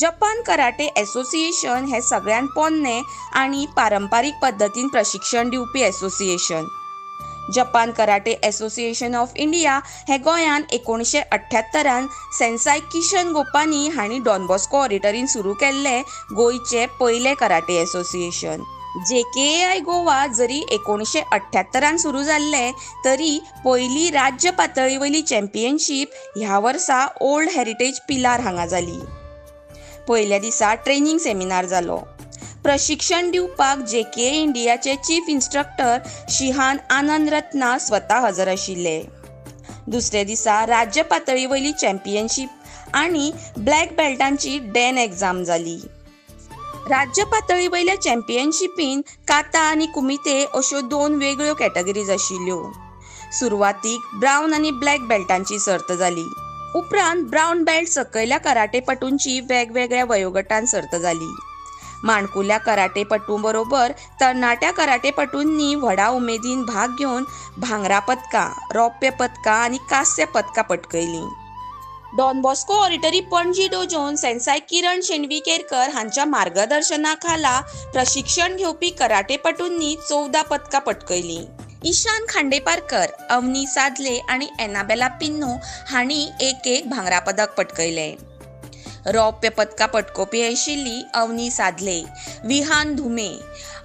Japan karate association हे सगळ्यात पोन्ने आणि पारंपारीक पद्धतीन प्रशिक्षण दिवपी association. Japan karate association of India हे गोंयान 1978 सेन्साई किशन गोपानी हांणी डॉन बॉस्को ऑडिटरीन सुरू केल्ले गोंयचे पयले कराटे असोसिएशन. JKAI गोवा जरी 1978 सुरू जाल्ले तरी पयली राज्य पातळी वयली चॅम्पियनशीप ह्या वर्सा ओल्ड हेरिटेज पिलार हांगा जाली. पयल्या दिसा ट्रेनिंग सेमिनार जालो. प्रशिक्षण दिवपाक JKA इंडियाचे चीफ इन्स्ट्रक्टर शिहान आनंद रत्ना स्वता हजर आशिल्ले. दुसऱ्या दिसा राज्य पातळी वयली चॅम्पियनशीप आणि ब्लॅक बेल्टांची डेन एग्जाम जाली. राज्य पातळी वयल्या चॅम्पियनशिपीन काता आनी कुमिते अश्यो 2 वेगळ्यो कॅटेगरीज आशिल्ल्यो. सुरवातीक ब्रावन आनी ब्लॅक बेल्टांची सर्त जाली. उपरांत ब्रावन बेल्ट सकयल्या कराटेपटूंची वेगवेगळ्या वयोगटांत सर्त जाली. माणकुल्या कराटेपटू बरोबर तरणाट्या कराटेपटूंनी व्हडा उमेदीन भाग घेवन भांगरा पदकां, रौप्य पदकां आनी कांस्य पदकां पटकयलीं. डॉन बॉस्को ऑडिटरी पणजी डोजोन सेन्साई किरण शेणविकेरकर हांच्या मार्गदर्शनाखाला प्रशिक्षण घेवपी कराटेपटूंनी 14 पदकां पटकयलीं. ईशान खांडेपारकर, अवनी सादले आनी एनाबेला पिन्नो हांणी एक भांगरा पदक पटकयले. रौप्य पदकां पटकोवपी आशिल्ली अवनी सादले, विहान धुमे,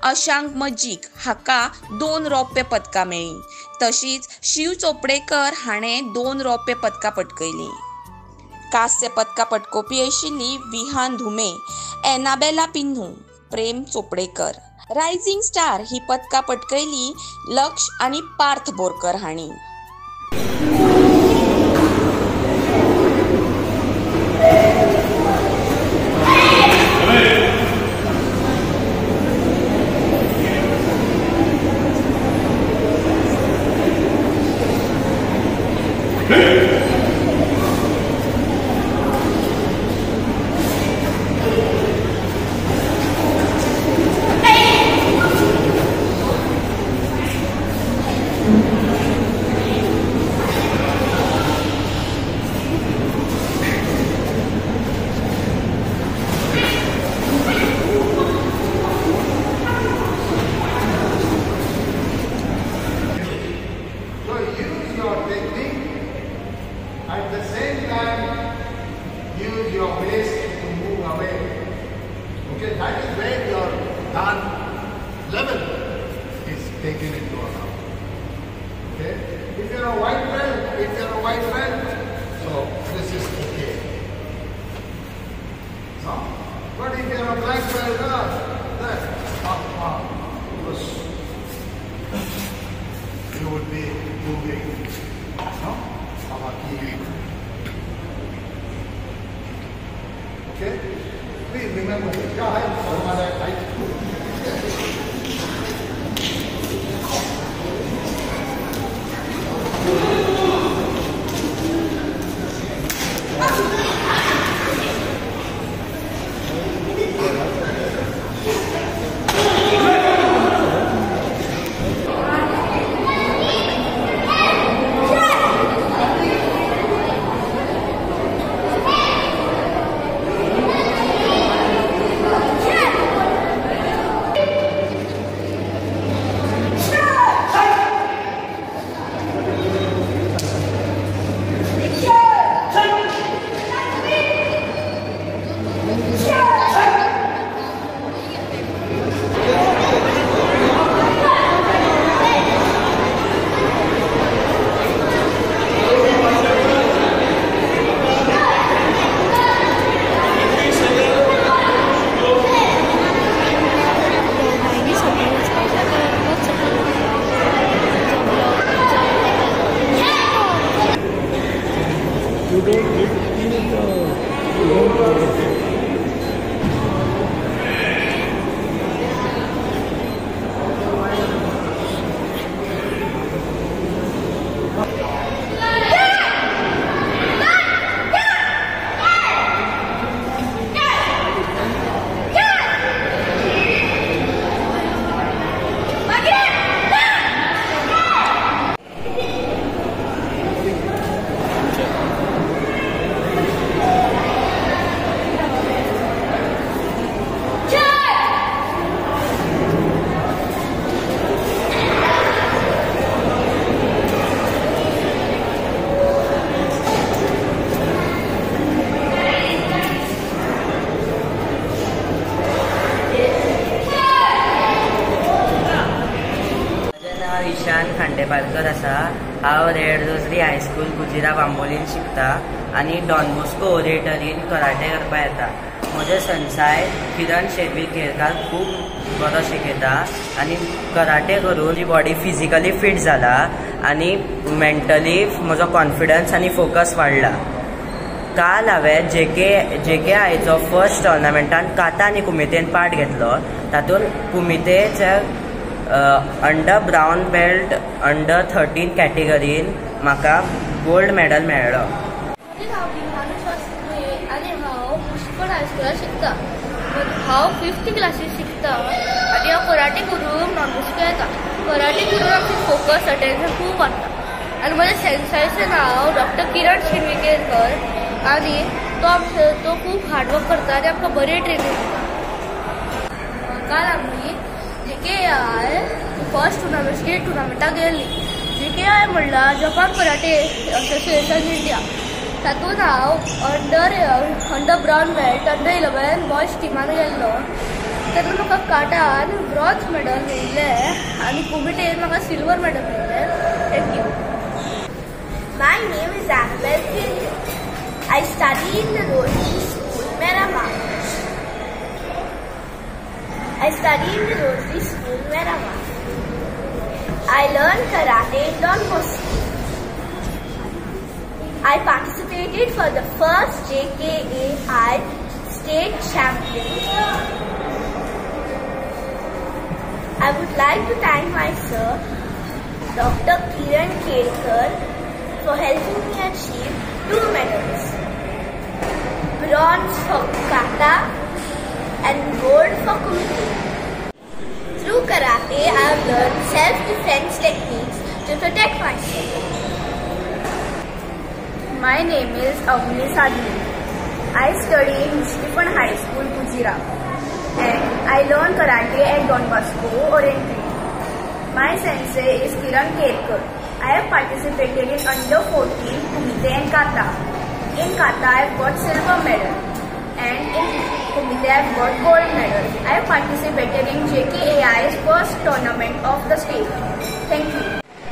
अशांक मजीक हाका 2 रौप्य पदकां मेळ्ळीं. तशीच शिव चोपडेकर हाणें 2 रौप्य पदकां पटकयलीं. कांस्य पदकां पटकोवपी आशिल्ली विहान धुमे, एनाबेला पिन्नो, प्रेम चोपडेकर. रायझिंग स्टार ही पदकां पटकयली लक्ष आनी पार्थ बोरकर हांणी. At the same time, use your waist to move away. Okay, that is where your dan level is taken into account. Okay, if you are a white belt, so this is okay. So, but if you are a black belt, then you would be moving. No? Okay? Please remember this. Go ahead. Palkar आसा। हांव red rosary high school गुजिरा बांबोलीन शिकता आनी don Bosco ओरेटरीन karate करपा येता। म्हजे संसाय किरण शेरवी केरकार खूब बरो शिकयता आनी कराटे करून जी बॉडी फिजिकली फिट जाला आनी मेंटली म्हजो कॉन्फिडन्स आनी फोकस वाडला। काल हांवें JKIचो फर्स्ट टोर्नामेंटान काता आनी कुमितेन पार्ट घेतलो। तातूंत कुमितेच्या अंडर ब्रावन बेल्ट अंडर 13 कॅटेगरीन म्हाका गोल्ड मेडल मेळ्ळो। शिकता हांव 5th क्लासीस शिकता आनी हांव कराटे करून डॉन बॉस्को येता। कराटे करून आमची फोकस अटेन्शन खूब वाडटा आनी म्हज्या सेन्सायचे नांव डॉक्टर किरण शेरवी केरकर आनी तो खूब हार्डवर्क करता आनी आमकां बरी ट्रेनिंग दिता। काल आमी JKI फर्स्ट टुर्नामेंट स्टेट टुर्नामेंटाक गेल्ली। JKI म्हणल्यार जपान कराटे असोसिएशन इंडिया। तातूंत हांव under brown belt under 11 boys टिमान गेल्लो। तेन्ना म्हाका काटान ब्रॉन्झ मेडल मेळिल्लें आनी कुमिटेन म्हाका सिल्वर मेडल मेळिल्लें। Thank you. My name is Annabelle Kirill. I study in the Rosary School, Miramar. I learn karate in Don Bosco. I participated for the first JKI state champion. I would like to thank my sir, Dr. Kiran Kelkar, for helping me achieve 2 medals. Bronze for kata and gold for kumite. Through karate, I have learned self-defense techniques to protect myself. My name is Avni Sadhvi. I study in Stephen High School, Gujira, and I learn karate at Don Bosco Oriental. My sensei is Kiran Kelkar. I have participated in under 14 kumite and kata. In kata, I have got silver medal, and in kumite, I have got gold medal. I have participated in JKI's first tournament of the state. Thank you.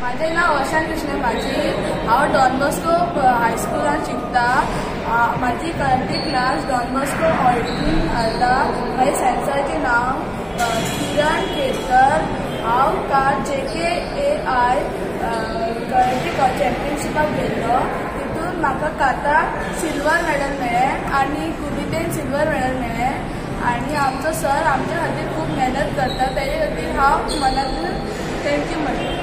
माझे नाव आशा कृष्ण भाजी। हांव don Bosco हायस्कुलान शिकता। माझी karate class don Bosco ऑर्डिन घालता। माझे सेन्साचे नाव किरण केरकर। हांव काल JKI karate चॅम्पियनशिपाक गेल्लो। तितून म्हाका काता सिल्वर मेडल मेळ्ळें आनी कुमितेन सिल्वर मेडल मेळ्ळें आनी आमचो सर आमचे खातीर खूब मेहनत करता। तेजे खातीर हांव मनांतल्यान थँक्यू म्हणटा।